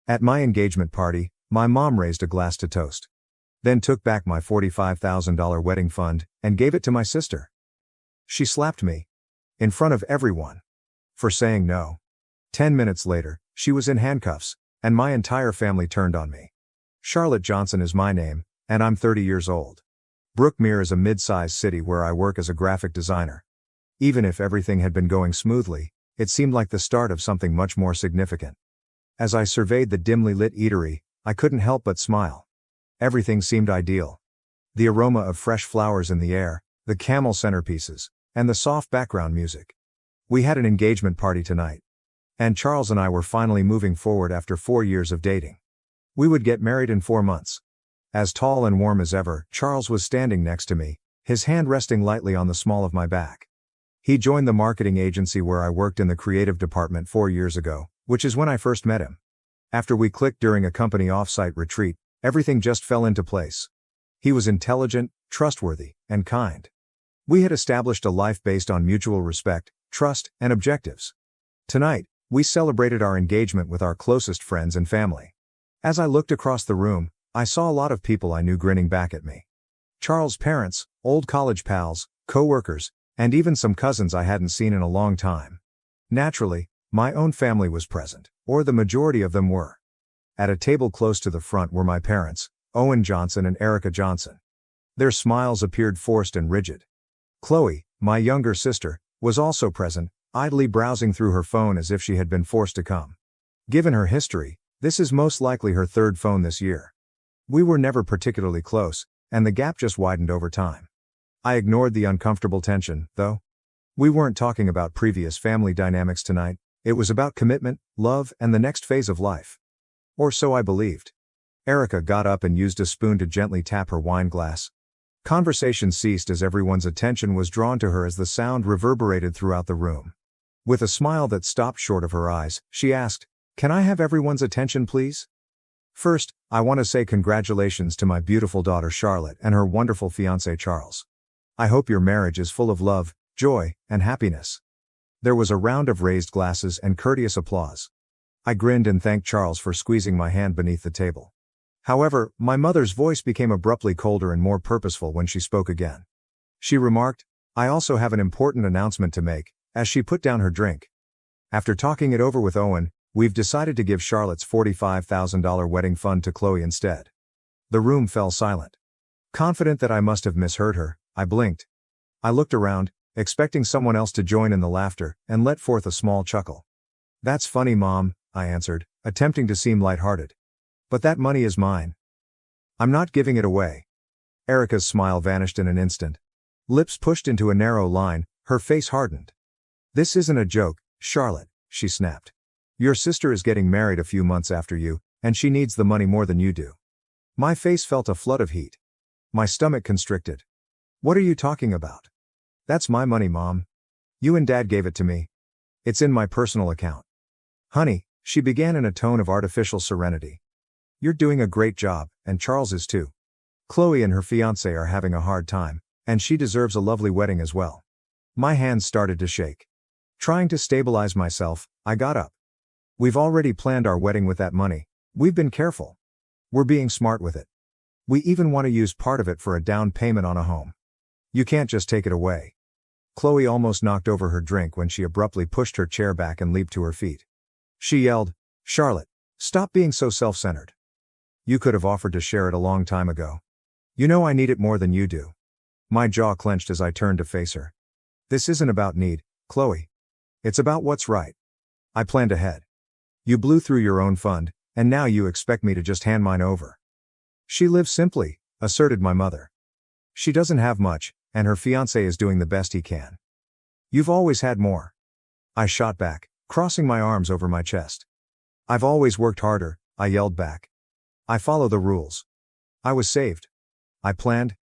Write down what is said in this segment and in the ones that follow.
At my engagement party, my mom raised a glass to toast. Then took back my $45,000 wedding fund and gave it to my sister. She slapped me. In front of everyone. For saying no. 10 minutes later, she was in handcuffs, and my entire family turned on me. Charlotte Johnson is my name, and I'm 30 years old. Brookmere is a mid-sized city where I work as a graphic designer. Even if everything had been going smoothly, it seemed like the start of something much more significant. As I surveyed the dimly lit eatery, I couldn't help but smile. Everything seemed ideal. The aroma of fresh flowers in the air, the camel centerpieces, and the soft background music. We had an engagement party tonight. And Charles and I were finally moving forward after 4 years of dating. We would get married in 4 months. As tall and warm as ever, Charles was standing next to me, his hand resting lightly on the small of my back. He joined the marketing agency where I worked in the creative department 4 years ago, which is when I first met him. After we clicked during a company off-site retreat, everything just fell into place. He was intelligent, trustworthy, and kind. We had established a life based on mutual respect, trust, and objectives. Tonight, we celebrated our engagement with our closest friends and family. As I looked across the room, I saw a lot of people I knew grinning back at me. Charles' parents, old college pals, co-workers, and even some cousins I hadn't seen in a long time. Naturally, my own family was present, or the majority of them were. At a table close to the front were my parents, Owen Johnson and Erica Johnson. Their smiles appeared forced and rigid. Chloe, my younger sister, was also present, idly browsing through her phone as if she had been forced to come. Given her history, this is most likely her third phone this year. We were never particularly close, and the gap just widened over time. I ignored the uncomfortable tension, though. We weren't talking about previous family dynamics tonight, it was about commitment, love, and the next phase of life. Or so I believed. Erica got up and used a spoon to gently tap her wine glass. Conversation ceased as everyone's attention was drawn to her as the sound reverberated throughout the room. With a smile that stopped short of her eyes, she asked, "Can I have everyone's attention, please?" First, I want to say congratulations to my beautiful daughter Charlotte and her wonderful fiancé Charles. I hope your marriage is full of love, joy, and happiness. There was a round of raised glasses and courteous applause. I grinned and thanked Charles for squeezing my hand beneath the table. However, my mother's voice became abruptly colder and more purposeful when she spoke again. She remarked, "I also have an important announcement to make," as she put down her drink. After talking it over with Owen, we've decided to give Charlotte's $45,000 wedding fund to Chloe instead. The room fell silent. Confident that I must have misheard her, I blinked. I looked around, expecting someone else to join in the laughter, and let forth a small chuckle. "That's funny, Mom," I answered, attempting to seem lighthearted. "But that money is mine. I'm not giving it away." Erica's smile vanished in an instant. Lips pushed into a narrow line, her face hardened. "This isn't a joke, Charlotte," she snapped. "Your sister is getting married a few months after you, and she needs the money more than you do." My face felt a flood of heat. My stomach constricted. "What are you talking about? That's my money, Mom. You and Dad gave it to me. It's in my personal account." "Honey," she began in a tone of artificial serenity. "You're doing a great job, and Charles is too. Chloe and her fiancé are having a hard time, and she deserves a lovely wedding as well." My hands started to shake. Trying to stabilize myself, I got up. "We've already planned our wedding with that money. We've been careful. We're being smart with it. We even want to use part of it for a down payment on a home. You can't just take it away." Chloe almost knocked over her drink when she abruptly pushed her chair back and leaped to her feet. She yelled, "Charlotte, stop being so self-centered. You could have offered to share it a long time ago. You know I need it more than you do." My jaw clenched as I turned to face her. "This isn't about need, Chloe. It's about what's right. I planned ahead. You blew through your own fund, and now you expect me to just hand mine over." "She lives simply," asserted my mother. "She doesn't have much, and her fiancé is doing the best he can. You've always had more." I shot back, crossing my arms over my chest. "I've always worked harder," I yelled back. "I follow the rules. I was saved. I planned.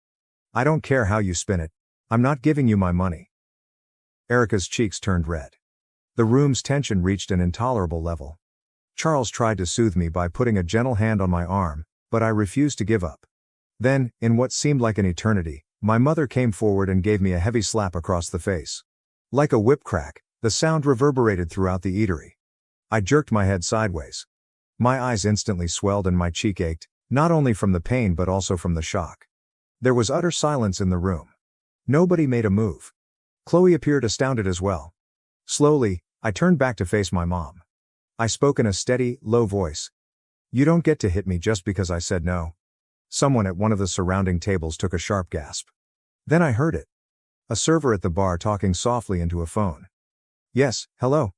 I don't care how you spin it. I'm not giving you my money." Erica's cheeks turned red. The room's tension reached an intolerable level. Charles tried to soothe me by putting a gentle hand on my arm, but I refused to give up. Then, in what seemed like an eternity, my mother came forward and gave me a heavy slap across the face. Like a whip crack, the sound reverberated throughout the eatery. I jerked my head sideways. My eyes instantly swelled and my cheek ached, not only from the pain but also from the shock. There was utter silence in the room. Nobody made a move. Chloe appeared astounded as well. Slowly, I turned back to face my mom. I spoke in a steady, low voice. "You don't get to hit me just because I said no." Someone at one of the surrounding tables took a sharp gasp. Then I heard it. A server at the bar talking softly into a phone. "Yes, hello.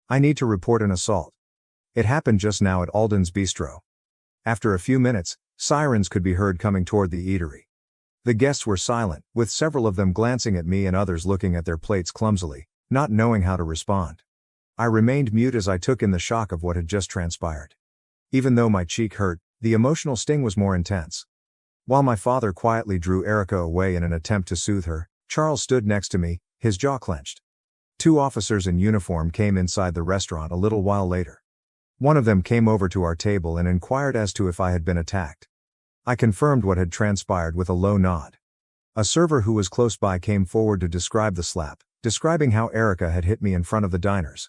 I need to report an assault. It happened just now at Alden's Bistro." After a few minutes, sirens could be heard coming toward the eatery. The guests were silent, with several of them glancing at me and others looking at their plates clumsily, not knowing how to respond. I remained mute as I took in the shock of what had just transpired. Even though my cheek hurt, the emotional sting was more intense. While my father quietly drew Erica away in an attempt to soothe her, Charles stood next to me, his jaw clenched. Two officers in uniform came inside the restaurant a little while later. One of them came over to our table and inquired as to if I had been attacked. I confirmed what had transpired with a low nod. A server who was close by came forward to describe the slap, describing how Erica had hit me in front of the diners.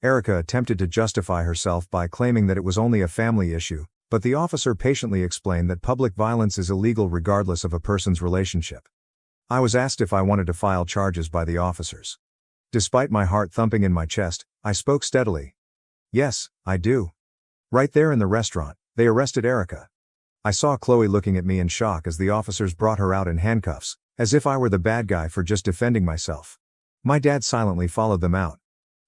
Erica attempted to justify herself by claiming that it was only a family issue, but the officer patiently explained that public violence is illegal regardless of a person's relationship. I was asked if I wanted to file charges by the officers. Despite my heart thumping in my chest, I spoke steadily. "Yes, I do." Right there in the restaurant, they arrested Erica. I saw Chloe looking at me in shock as the officers brought her out in handcuffs, as if I were the bad guy for just defending myself. My dad silently followed them out.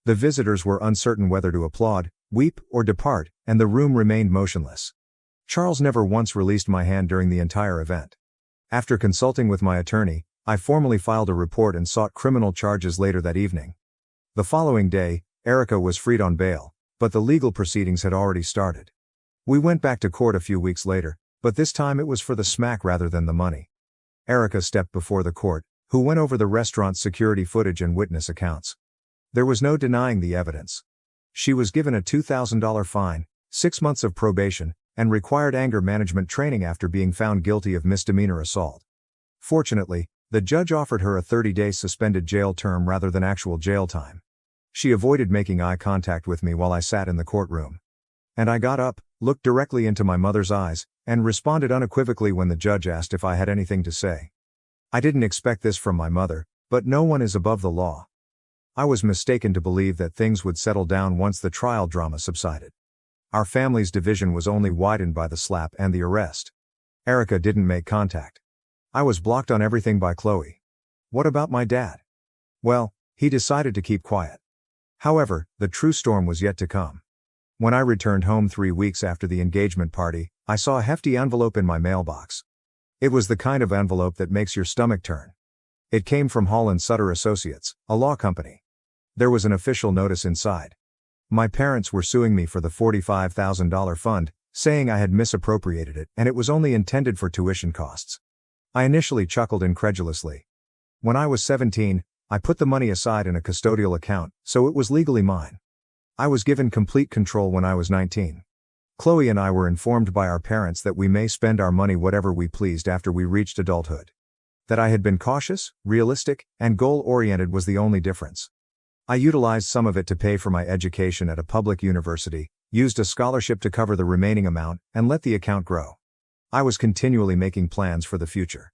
The visitors were uncertain whether to applaud, weep, or depart, and the room remained motionless. Charles never once released my hand during the entire event. After consulting with my attorney, I formally filed a report and sought criminal charges later that evening. The following day, Erica was freed on bail, but the legal proceedings had already started. We went back to court a few weeks later, but this time it was for the smack rather than the money. Erica stepped before the court, who went over the restaurant's security footage and witness accounts. There was no denying the evidence. She was given a $2,000 fine, 6 months of probation, and required anger management training after being found guilty of misdemeanor assault. Fortunately, the judge offered her a 30-day suspended jail term rather than actual jail time. She avoided making eye contact with me while I sat in the courtroom. And I got up, looked directly into my mother's eyes, and responded unequivocally when the judge asked if I had anything to say. I didn't expect this from my mother, but no one is above the law. I was mistaken to believe that things would settle down once the trial drama subsided. Our family's division was only widened by the slap and the arrest. Erica didn't make contact. I was blocked on everything by Chloe. What about my dad? Well, he decided to keep quiet. However, the true storm was yet to come. When I returned home 3 weeks after the engagement party, I saw a hefty envelope in my mailbox. It was the kind of envelope that makes your stomach turn. It came from Hall & Sutter Associates, a law company. There was an official notice inside. My parents were suing me for the $45,000 fund, saying I had misappropriated it and it was only intended for tuition costs. I initially chuckled incredulously. When I was 17, I put the money aside in a custodial account, so it was legally mine. I was given complete control when I was 19. Chloe and I were informed by our parents that we may spend our money whatever we pleased after we reached adulthood. That I had been cautious, realistic, and goal-oriented was the only difference. I utilized some of it to pay for my education at a public university, used a scholarship to cover the remaining amount, and let the account grow. I was continually making plans for the future.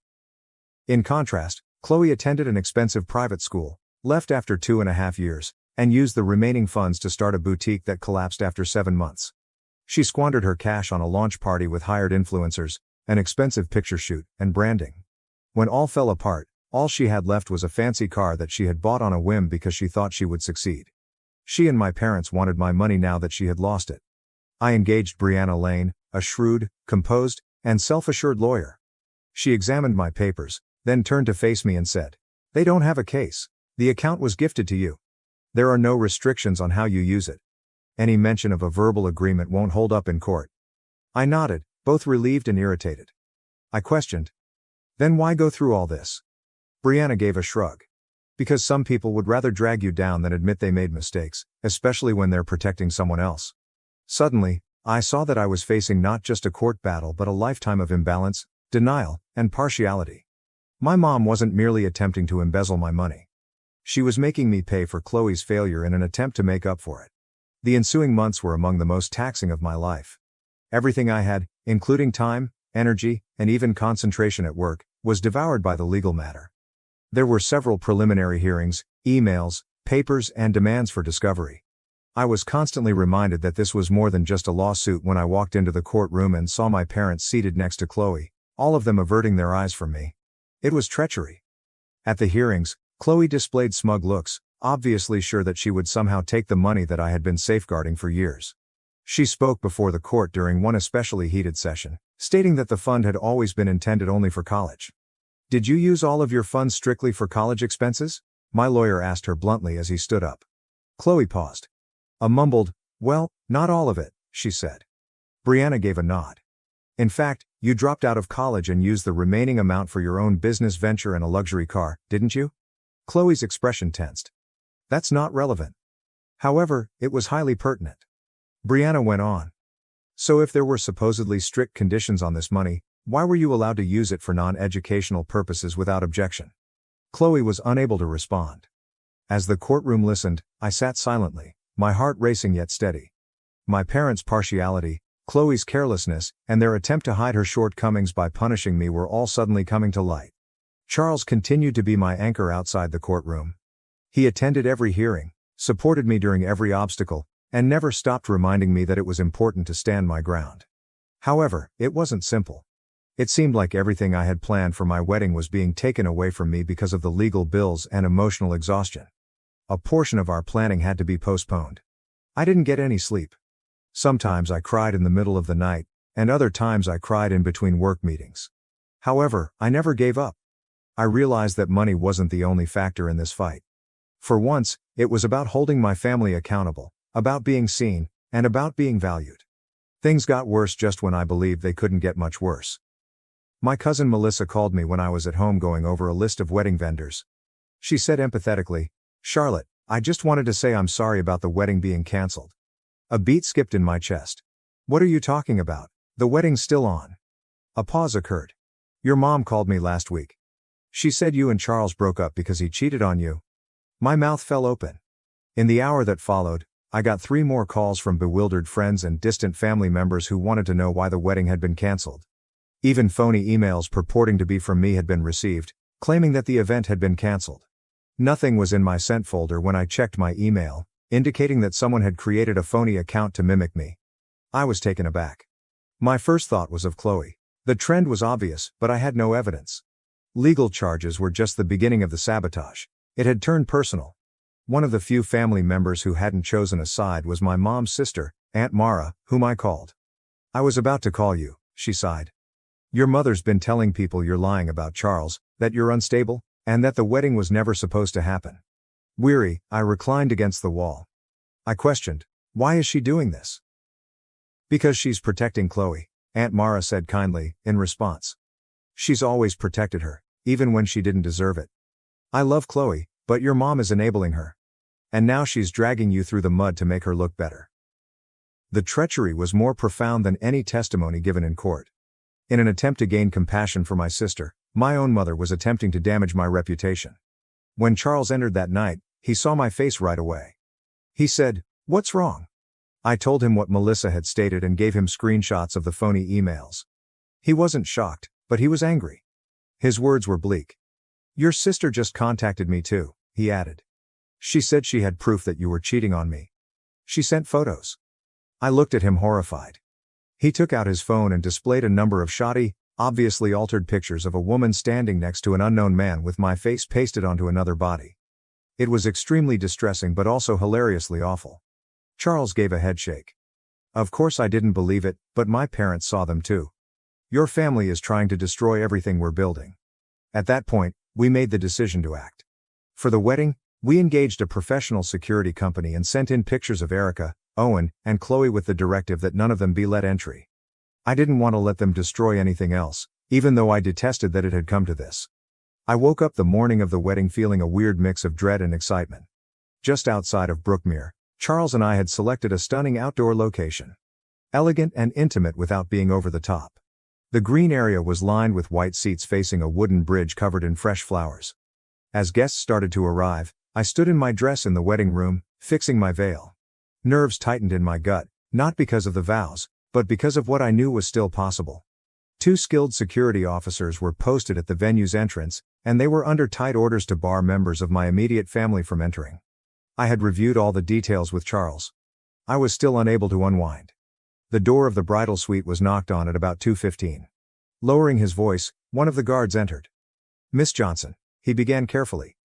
In contrast, Chloe attended an expensive private school, left after 2.5 years, and used the remaining funds to start a boutique that collapsed after 7 months. She squandered her cash on a launch party with hired influencers, an expensive picture shoot, and branding. When all fell apart, all she had left was a fancy car that she had bought on a whim because she thought she would succeed. She and my parents wanted my money now that she had lost it. I engaged Brianna Lane, a shrewd, composed, and self-assured lawyer. She examined my papers, then turned to face me and said, "They don't have a case. The account was gifted to you. There are no restrictions on how you use it. Any mention of a verbal agreement won't hold up in court." I nodded, both relieved and irritated. I questioned, "Then why go through all this?" Brianna gave a shrug. "Because some people would rather drag you down than admit they made mistakes, especially when they're protecting someone else." Suddenly, I saw that I was facing not just a court battle but a lifetime of imbalance, denial, and partiality. My mom wasn't merely attempting to embezzle my money. She was making me pay for Chloe's failure in an attempt to make up for it. The ensuing months were among the most taxing of my life. Everything I had, including time, energy, and even concentration at work, was devoured by the legal matter. There were several preliminary hearings, emails, papers, and demands for discovery. I was constantly reminded that this was more than just a lawsuit when I walked into the courtroom and saw my parents seated next to Chloe, all of them averting their eyes from me. It was treachery. At the hearings, Chloe displayed smug looks, obviously sure that she would somehow take the money that I had been safeguarding for years. She spoke before the court during one especially heated session, stating that the fund had always been intended only for college. "Did you use all of your funds strictly for college expenses?" my lawyer asked her bluntly as he stood up. Chloe paused. A mumbled, "Well, not all of it," she said. Brianna gave a nod. "In fact, you dropped out of college and used the remaining amount for your own business venture and a luxury car, didn't you?" Chloe's expression tensed. "That's not relevant. However, it was highly pertinent." Brianna went on. "So if there were supposedly strict conditions on this money, why were you allowed to use it for non-educational purposes without objection?" Chloe was unable to respond. As the courtroom listened, I sat silently, my heart racing yet steady. My parents' partiality, Chloe's carelessness, and their attempt to hide her shortcomings by punishing me were all suddenly coming to light. Charles continued to be my anchor outside the courtroom. He attended every hearing, supported me during every obstacle, and never stopped reminding me that it was important to stand my ground. However, it wasn't simple. It seemed like everything I had planned for my wedding was being taken away from me because of the legal bills and emotional exhaustion. A portion of our planning had to be postponed. I didn't get any sleep. Sometimes I cried in the middle of the night, and other times I cried in between work meetings. However, I never gave up. I realized that money wasn't the only factor in this fight. For once, it was about holding my family accountable, about being seen, and about being valued. Things got worse just when I believed they couldn't get much worse. My cousin Melissa called me when I was at home going over a list of wedding vendors. She said empathetically, "Charlotte, I just wanted to say I'm sorry about the wedding being canceled." A beat skipped in my chest. "What are you talking about? The wedding's still on." A pause occurred. "Your mom called me last week. She said you and Charles broke up because he cheated on you." My mouth fell open. In the hour that followed, I got 3 more calls from bewildered friends and distant family members who wanted to know why the wedding had been canceled. Even phony emails purporting to be from me had been received, claiming that the event had been canceled. Nothing was in my sent folder when I checked my email, indicating that someone had created a phony account to mimic me. I was taken aback. My first thought was of Chloe. The trend was obvious, but I had no evidence. Legal charges were just the beginning of the sabotage. It had turned personal. One of the few family members who hadn't chosen a side was my mom's sister, Aunt Mara, whom I called. "I was about to call you," she sighed. "Your mother's been telling people you're lying about Charles, that you're unstable, and that the wedding was never supposed to happen." Weary, I reclined against the wall. I questioned, "Why is she doing this?" "Because she's protecting Chloe," Aunt Mara said kindly, in response. "She's always protected her, even when she didn't deserve it. I love Chloe, but your mom is enabling her. And now she's dragging you through the mud to make her look better." The treachery was more profound than any testimony given in court. In an attempt to gain compassion for my sister, my own mother was attempting to damage my reputation. When Charles entered that night, he saw my face right away. He said, "What's wrong?" I told him what Melissa had stated and gave him screenshots of the phony emails. He wasn't shocked, but he was angry. His words were bleak. "Your sister just contacted me too," he added. "She said she had proof that you were cheating on me. She sent photos." I looked at him horrified. He took out his phone and displayed a number of shoddy, obviously altered pictures of a woman standing next to an unknown man with my face pasted onto another body. It was extremely distressing but also hilariously awful. Charles gave a headshake. "Of course I didn't believe it, but my parents saw them too. Your family is trying to destroy everything we're building." At that point, we made the decision to act. For the wedding, we engaged a professional security company and sent in pictures of Erica, Owen, and Chloe with the directive that none of them be let entry. I didn't want to let them destroy anything else, even though I detested that it had come to this. I woke up the morning of the wedding feeling a weird mix of dread and excitement. Just outside of Brookmere, Charles and I had selected a stunning outdoor location. Elegant and intimate without being over the top. The green area was lined with white seats facing a wooden bridge covered in fresh flowers. As guests started to arrive, I stood in my dress in the wedding room, fixing my veil. Nerves tightened in my gut, not because of the vows, but because of what I knew was still possible. 2 skilled security officers were posted at the venue's entrance, and they were under tight orders to bar members of my immediate family from entering. I had reviewed all the details with Charles. I was still unable to unwind. The door of the bridal suite was knocked on at about 2:15. Lowering his voice, one of the guards entered. "Miss Johnson," he began carefully.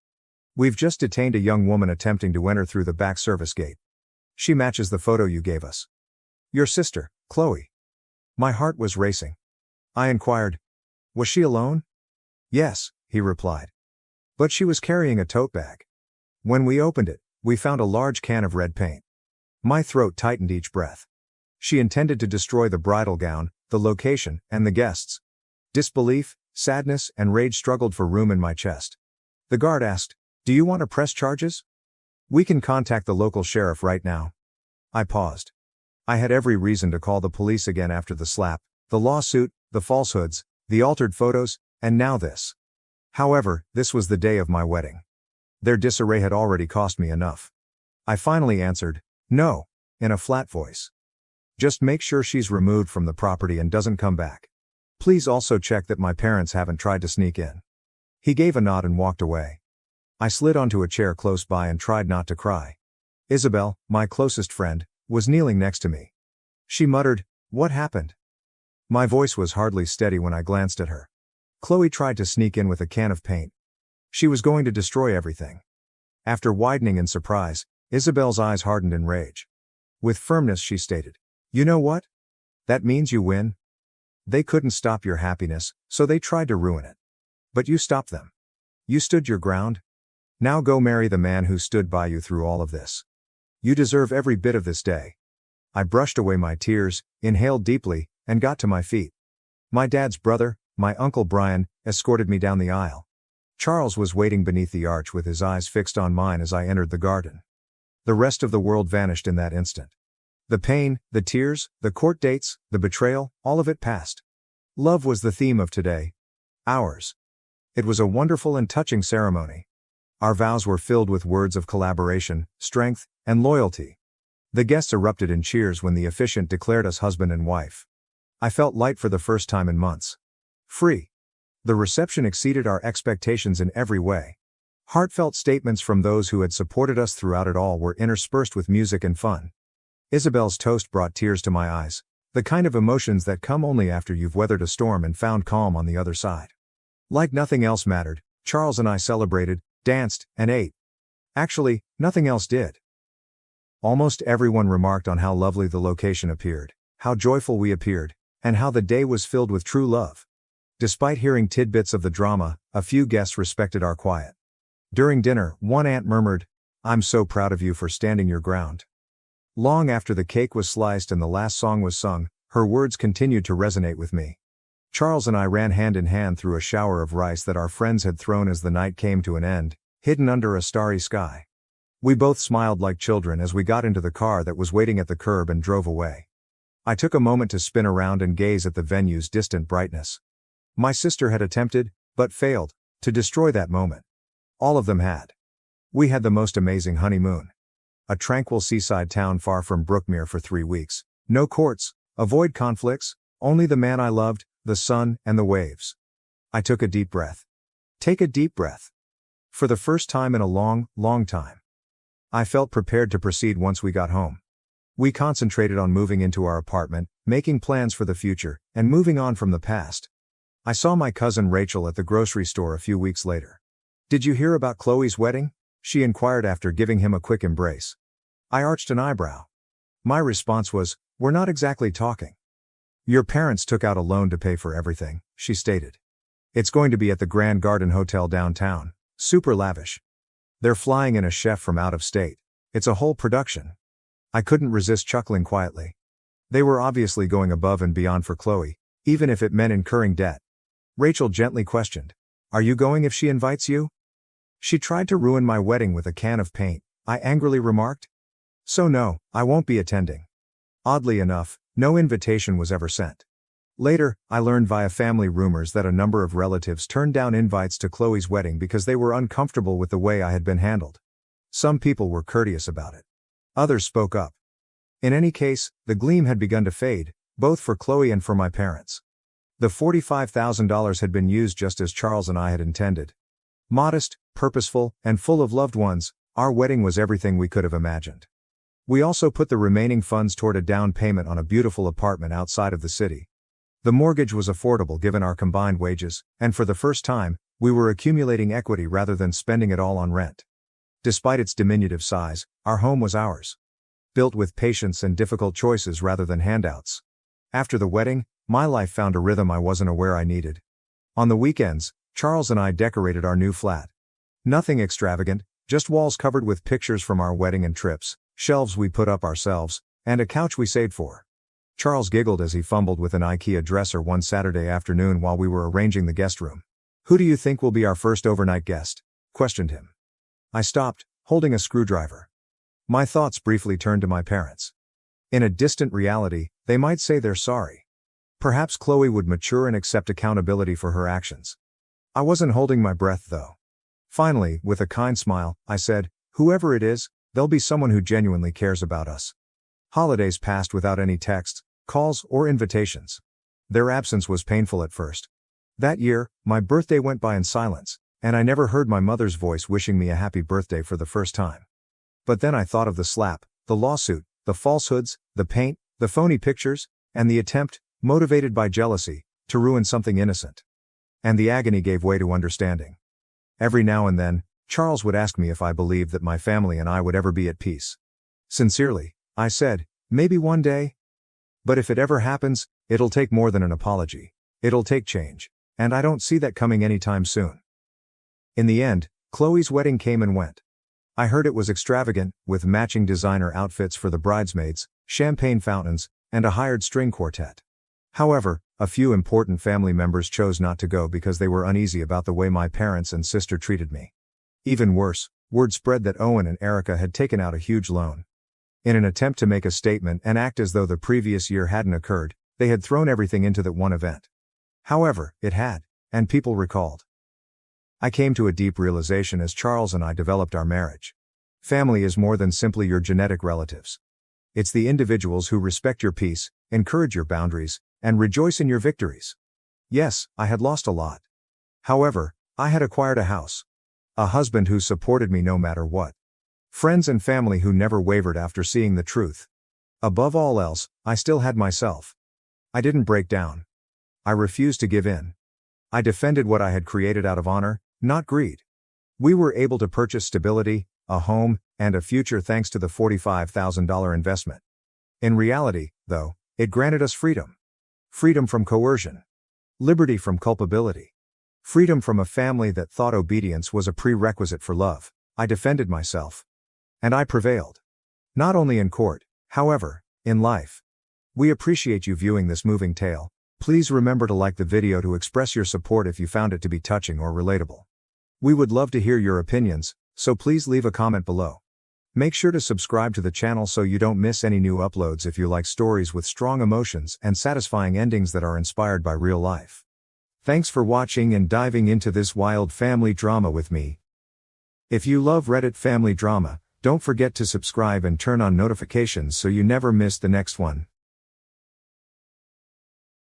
"We've just detained a young woman attempting to enter through the back service gate. She matches the photo you gave us. Your sister, Chloe." My heart was racing. I inquired, "Was she alone?" "Yes," he replied. "But she was carrying a tote bag. When we opened it, we found a large can of red paint." My throat tightened each breath. She intended to destroy the bridal gown, the location, and the guests. Disbelief, sadness, and rage struggled for room in my chest. The guard asked, "Do you want to press charges? We can contact the local sheriff right now." I paused. I had every reason to call the police again after the slap, the lawsuit, the falsehoods, the altered photos, and now this. However, this was the day of my wedding. Their disarray had already cost me enough. I finally answered, "No," in a flat voice. "Just make sure she's removed from the property and doesn't come back. Please also check that my parents haven't tried to sneak in." He gave a nod and walked away. I slid onto a chair close by and tried not to cry. Isabel, my closest friend, was kneeling next to me. She muttered, "What happened?" My voice was hardly steady when I glanced at her. Chloe tried to sneak in with a can of paint. She was going to destroy everything. After widening in surprise, Isabel's eyes hardened in rage. With firmness she stated, "You know what? That means you win. They couldn't stop your happiness, so they tried to ruin it. But you stopped them. You stood your ground. Now go marry the man who stood by you through all of this. You deserve every bit of this day." I brushed away my tears, inhaled deeply, and got to my feet. My dad's brother, my Uncle Brian, escorted me down the aisle. Charles was waiting beneath the arch with his eyes fixed on mine as I entered the garden. The rest of the world vanished in that instant. The pain, the tears, the court dates, the betrayal, all of it passed. Love was the theme of today. Ours. It was a wonderful and touching ceremony. Our vows were filled with words of collaboration, strength, and loyalty. The guests erupted in cheers when the officiant declared us husband and wife. I felt light for the first time in months. Free. The reception exceeded our expectations in every way. Heartfelt statements from those who had supported us throughout it all were interspersed with music and fun. Isabel's toast brought tears to my eyes, the kind of emotions that come only after you've weathered a storm and found calm on the other side. Like nothing else mattered, Charles and I celebrated, danced, and ate. Actually, nothing else did. Almost everyone remarked on how lovely the location appeared, how joyful we appeared, and how the day was filled with true love. Despite hearing tidbits of the drama, a few guests respected our quiet. During dinner, one aunt murmured, "I'm so proud of you for standing your ground." Long after the cake was sliced and the last song was sung, her words continued to resonate with me. Charles and I ran hand in hand through a shower of rice that our friends had thrown as the night came to an end, hidden under a starry sky. We both smiled like children as we got into the car that was waiting at the curb and drove away. I took a moment to spin around and gaze at the venue's distant brightness. My sister had attempted, but failed, to destroy that moment. All of them had. We had the most amazing honeymoon. A tranquil seaside town far from Brookmere for 3 weeks. No courts, avoid conflicts, only the man I loved, the sun, and the waves. I took a deep breath. Take a deep breath. For the first time in a long, long time. I felt prepared to proceed once we got home. We concentrated on moving into our apartment, making plans for the future, and moving on from the past. I saw my cousin Rachel at the grocery store a few weeks later. "Did you hear about Chloe's wedding?" she inquired after giving him a quick embrace. I arched an eyebrow. My response was, "We're not exactly talking." "Your parents took out a loan to pay for everything," she stated. "It's going to be at the Grand Garden Hotel downtown, super lavish. They're flying in a chef from out of state. It's a whole production." I couldn't resist chuckling quietly. They were obviously going above and beyond for Chloe, even if it meant incurring debt. Rachel gently questioned, "Are you going if she invites you?" "She tried to ruin my wedding with a can of paint," I angrily remarked. "So no, I won't be attending." Oddly enough, no invitation was ever sent. Later, I learned via family rumors that a number of relatives turned down invites to Chloe's wedding because they were uncomfortable with the way I had been handled. Some people were courteous about it. Others spoke up. In any case, the gleam had begun to fade, both for Chloe and for my parents. The $45,000 had been used just as Charles and I had intended. Modest, purposeful, and full of loved ones, our wedding was everything we could have imagined. We also put the remaining funds toward a down payment on a beautiful apartment outside of the city. The mortgage was affordable given our combined wages, and for the first time, we were accumulating equity rather than spending it all on rent. Despite its diminutive size, our home was ours. Built with patience and difficult choices rather than handouts. After the wedding, my life found a rhythm I wasn't aware I needed. On the weekends, Charles and I decorated our new flat. Nothing extravagant, just walls covered with pictures from our wedding and trips, shelves we put up ourselves, and a couch we saved for. Charles giggled as he fumbled with an IKEA dresser one Saturday afternoon while we were arranging the guest room. "Who do you think will be our first overnight guest?" questioned him. I stopped, holding a screwdriver. My thoughts briefly turned to my parents. In a distant reality, they might say they're sorry. Perhaps Chloe would mature and accept accountability for her actions. I wasn't holding my breath though. Finally, with a kind smile, I said, "Whoever it is, there'll be someone who genuinely cares about us." Holidays passed without any texts, calls, or invitations. Their absence was painful at first. That year, my birthday went by in silence, and I never heard my mother's voice wishing me a happy birthday for the first time. But then I thought of the slap, the lawsuit, the falsehoods, the paint, the phony pictures, and the attempt, motivated by jealousy, to ruin something innocent. And the agony gave way to understanding. Every now and then, Charles would ask me if I believed that my family and I would ever be at peace. Sincerely, I said, maybe one day. But if it ever happens, it'll take more than an apology. It'll take change. And I don't see that coming anytime soon. In the end, Chloe's wedding came and went. I heard it was extravagant, with matching designer outfits for the bridesmaids, champagne fountains, and a hired string quartet. However, a few important family members chose not to go because they were uneasy about the way my parents and sister treated me. Even worse, word spread that Owen and Erica had taken out a huge loan. In an attempt to make a statement and act as though the previous year hadn't occurred, they had thrown everything into that one event. However, it had, and people recalled. I came to a deep realization as Charles and I developed our marriage. Family is more than simply your genetic relatives. It's the individuals who respect your peace, encourage your boundaries, and rejoice in your victories. Yes, I had lost a lot. However, I had acquired a house. A husband who supported me no matter what. Friends and family who never wavered after seeing the truth. Above all else, I still had myself. I didn't break down. I refused to give in. I defended what I had created out of honor, not greed. We were able to purchase stability, a home, and a future thanks to the $45,000 investment. In reality, though, it granted us freedom. Freedom from coercion. Liberty from culpability. Freedom from a family that thought obedience was a prerequisite for love. I defended myself. And I prevailed. Not only in court, however, in life. We appreciate you viewing this moving tale. Please remember to like the video to express your support if you found it to be touching or relatable. We would love to hear your opinions, so please leave a comment below. Make sure to subscribe to the channel so you don't miss any new uploads if you like stories with strong emotions and satisfying endings that are inspired by real life. Thanks for watching and diving into this wild family drama with me. If you love Reddit family drama, don't forget to subscribe and turn on notifications so you never miss the next one.